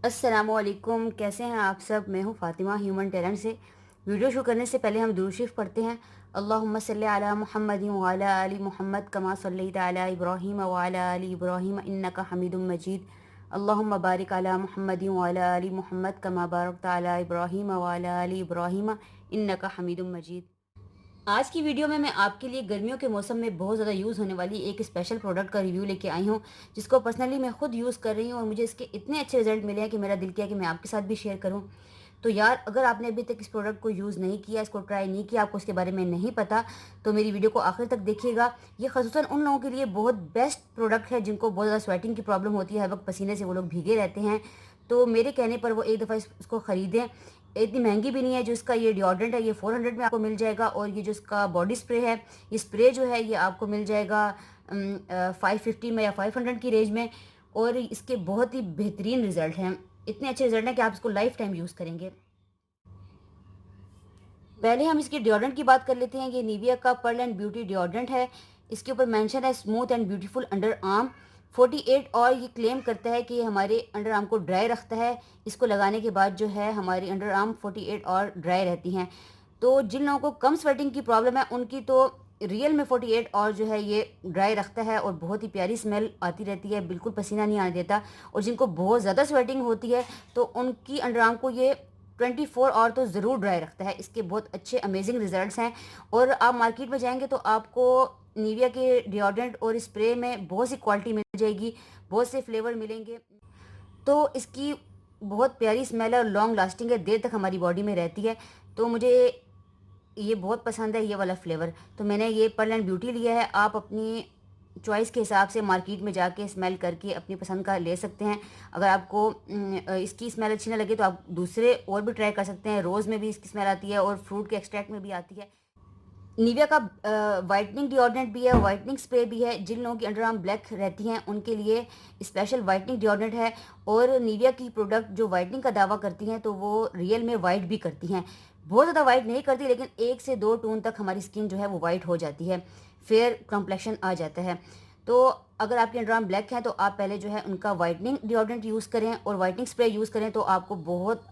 अस्सलामुअलैकुम, कैसे हैं आप सब। मैं हूं फ़ातिमा ह्यूमन टैलेंट से। वीडियो शुरू करने से पहले हम दुरूद शरीफ पढ़ते हैं। अल्लाहुम्मा सल्ली अला मुहम्मदिन व अला आलि मुहम्मद कमा सल्लैता अला इब्राहीम व अला आलि इब्राहीम इन्नका हमीदुम मजीद। अल्लाहुम्मा बारिक अला मुहम्मदिन व अला आलि मुहम्मद कमा बारकता अला इब्राहीम व अला आलि इब्राहीम इन्नका हमीदुम मजीद। आज की वीडियो में मैं आपके लिए गर्मियों के मौसम में बहुत ज़्यादा यूज़ होने वाली एक स्पेशल प्रोडक्ट का रिव्यू लेके आई हूँ, जिसको पर्सनली मैं खुद यूज़ कर रही हूँ और मुझे इसके इतने अच्छे रिजल्ट मिले हैं कि मेरा दिल किया कि मैं आपके साथ भी शेयर करूँ। तो यार, अगर आपने अभी तक इस प्रोडक्ट को यूज़ नहीं किया, इसको ट्राई नहीं किया, आपको इसके बारे में नहीं पता, तो मेरी वीडियो को आखिर तक देखिएगा। ये ख़ुसूसन उन लोगों के लिए बहुत बेस्ट प्रोडक्ट है जिनको बहुत ज़्यादा स्वेटिंग की प्रॉब्लम होती है, हर वक्त पसीने से वो लोग भीगे रहते हैं। तो मेरे कहने पर वो एक दफ़ा इसको ख़रीदें। इतनी महंगी भी नहीं है। जो इसका ये डिओड्रेंट है ये 400 में आपको मिल जाएगा, और ये जो इसका बॉडी स्प्रे है, ये स्प्रे जो है ये आपको मिल जाएगा 550 में या 500 की रेंज में। और इसके बहुत ही बेहतरीन रिजल्ट हैं, इतने अच्छे रिजल्ट हैं कि आप इसको लाइफ टाइम यूज़ करेंगे। पहले हम इसके डिओड्रेंट की बात कर लेते हैं। ये निविया का पर्ल एंड ब्यूटी डिओड्रेंट है। इसके ऊपर मेंशन है smooth and beautiful under arm 48, और ये क्लेम करता है कि ये हमारे अंडर आर्म को ड्राई रखता है। इसको लगाने के बाद जो है हमारी अंडर आर्म 48 और ड्राई रहती हैं। तो जिन लोगों को कम स्वेटिंग की प्रॉब्लम है उनकी तो रियल में 48 और जो है ये ड्राई रखता है, और बहुत ही प्यारी स्मेल आती रहती है, बिल्कुल पसीना नहीं आने देता। और जिनको बहुत ज़्यादा स्वेटिंग होती है तो उनकी अंडर आर्म को ये 24 और तो ज़रूर ड्राई रखता है। इसके बहुत अच्छे अमेजिंग रिजल्ट्स हैं। और आप मार्केट में जाएंगे तो आपको निविया के डिओड्रेंट और स्प्रे में बहुत सी क्वालिटी मिल जाएगी, बहुत से फ्लेवर मिलेंगे। तो इसकी बहुत प्यारी स्मेल है और लॉन्ग लास्टिंग है, देर तक हमारी बॉडी में रहती है। तो मुझे ये बहुत पसंद है, ये वाला फ्लेवर। तो मैंने ये पर्ल एंड ब्यूटी लिया है। आप अपनी चॉइस के हिसाब से मार्केट में जाके स्मेल करके अपनी पसंद का ले सकते हैं। अगर आपको इसकी स्मेल अच्छी ना लगे तो आप दूसरे और भी ट्राई कर सकते हैं। रोज़ में भी इसकी स्मेल आती है और फ्रूट के एक्सट्रैक्ट में भी आती है। निविया का वाइटनिंग डिओड्रेंट भी है, वाइटनिंग स्प्रे भी है। जिन लोगों की अंडर आर्म ब्लैक रहती हैं उनके लिए स्पेशल वाइटनिंग डिओड्रेंट है। और निविया की प्रोडक्ट जो वाइटनिंग का दावा करती हैं तो वो रियल में वाइट भी करती हैं। बहुत ज़्यादा वाइट नहीं करती, लेकिन 1 से 2 टोन तक हमारी स्किन जो है वो वाइट हो जाती है, फेयर कॉम्प्लेक्शन आ जाता है। तो अगर आपके अंडर आर्म ब्लैक हैं तो आप पहले जो है उनका वाइटनिंग डिओड्रेंट यूज़ करें और वाइटनिंग स्प्रे यूज़ करें, तो आपको बहुत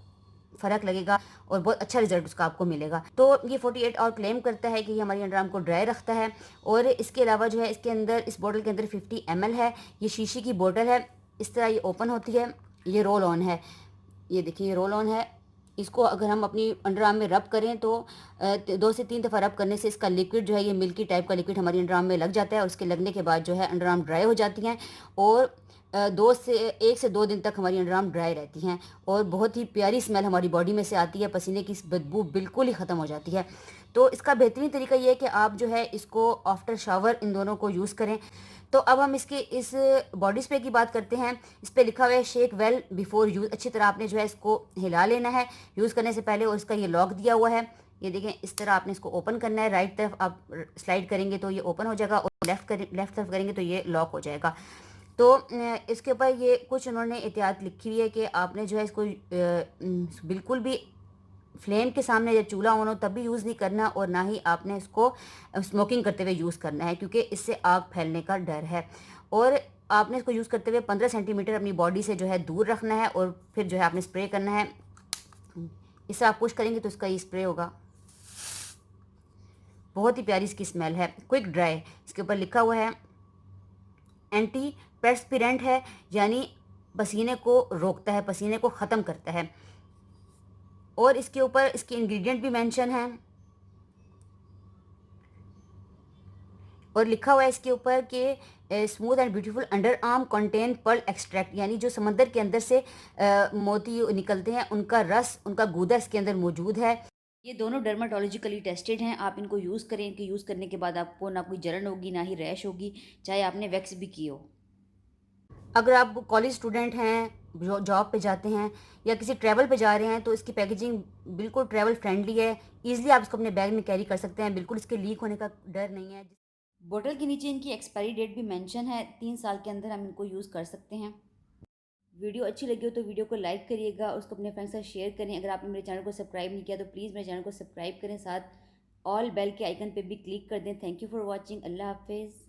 फ़र्क लगेगा और बहुत अच्छा रिजल्ट उसका आपको मिलेगा। तो ये 48 और क्लेम करता है कि ये हमारी अंडर आर्म को ड्राई रखता है। और इसके अलावा जो है इसके अंदर, इस बोतल के अंदर 50 ml है। ये शीशी की बोतल है, इस तरह ये ओपन होती है। ये रोल ऑन है, ये देखिए ये रोल ऑन है। इसको अगर हम अपनी अंडर आर्म में रब करें तो 2 से 3 दफ़ा रब करने से इसका लिक्विड जो है, ये मिल्की टाइप का लिक्विड हमारी अंडर आर्म में लग जाता है, और उसके लगने के बाद जो है अंडर आर्म ड्राई हो जाती हैं। और 1 से 2 दिन तक हमारी अंडर आर्म ड्राई रहती हैं, और बहुत ही प्यारी स्मेल हमारी बॉडी में से आती है। पसीने की बदबू बिल्कुल ही ख़त्म हो जाती है। तो इसका बेहतरीन तरीका ये है कि आप जो है इसको आफ्टर शावर इन दोनों को यूज़ करें। तो अब हम इसके इस बॉडी स्प्रे की बात करते हैं। इस पे लिखा हुआ है शेक वेल बिफोर यूज़। अच्छी तरह आपने जो है इसको हिला लेना है यूज़ करने से पहले, और इसका ये लॉक दिया हुआ है। ये देखें, इस तरह आपने इसको ओपन करना है। राइट तरफ आप स्लाइड करेंगे तो ये ओपन हो जाएगा, और लेफ्ट तरफ करेंगे तो ये लॉक हो जाएगा। तो इसके ऊपर ये कुछ उन्होंने एहतियात लिखी हुई है कि आपने जो है इसको बिल्कुल भी फ्लेम के सामने जब चूल्हा ऑन हो तब भी यूज़ नहीं करना, और ना ही आपने इसको स्मोकिंग करते हुए यूज़ करना है, क्योंकि इससे आग फैलने का डर है। और आपने इसको यूज़ करते हुए 15 सेंटीमीटर अपनी बॉडी से जो है दूर रखना है, और फिर जो है आपने स्प्रे करना है। इससे आप पुश करेंगे तो इसका ये स्प्रे होगा। बहुत ही प्यारी इसकी स्मेल है, क्विक ड्राई। इसके ऊपर लिखा हुआ है एंटी पर्सपिरेंट है, यानी पसीने को रोकता है, पसीने को ख़त्म करता है। और इसके ऊपर इसके इंग्रेडिएंट भी मेंशन हैं, और लिखा हुआ है इसके ऊपर कि smooth and beautiful underarm contain pearl extract, यानी जो समंदर के अंदर से मोती निकलते हैं उनका रस, उनका गूदा इसके अंदर मौजूद है। ये दोनों डर्माटोलॉजिकली टेस्टेड हैं। आप इनको यूज़ करें, इनके यूज़ करने के बाद आपको ना कोई जलन होगी ना ही रैश होगी, चाहे आपने वैक्स भी की हो। अगर आप कॉलेज स्टूडेंट हैं, जॉब पे जाते हैं, या किसी ट्रैवल पे जा रहे हैं, तो इसकी पैकेजिंग बिल्कुल ट्रैवल फ्रेंडली है। ईजिली आप इसको अपने बैग में कैरी कर सकते हैं, बिल्कुल इसके लीक होने का डर नहीं है। बोतल के नीचे इनकी एक्सपायरी डेट भी मेंशन है, 3 साल के अंदर हम इनको यूज़ कर सकते हैं। वीडियो अच्छी लगी हो तो वीडियो को लाइक करिएगा, उसको अपने फ्रेंड्स के साथ शेयर करें। अगर आपने मेरे चैनल को सब्सक्राइब नहीं किया तो प्लीज़ मेरे चैनल को सब्सक्राइब करें, साथ ऑल बेल के आइकन पे भी क्लिक कर दें। Thank you for watching. अल्लाह हाफिज़।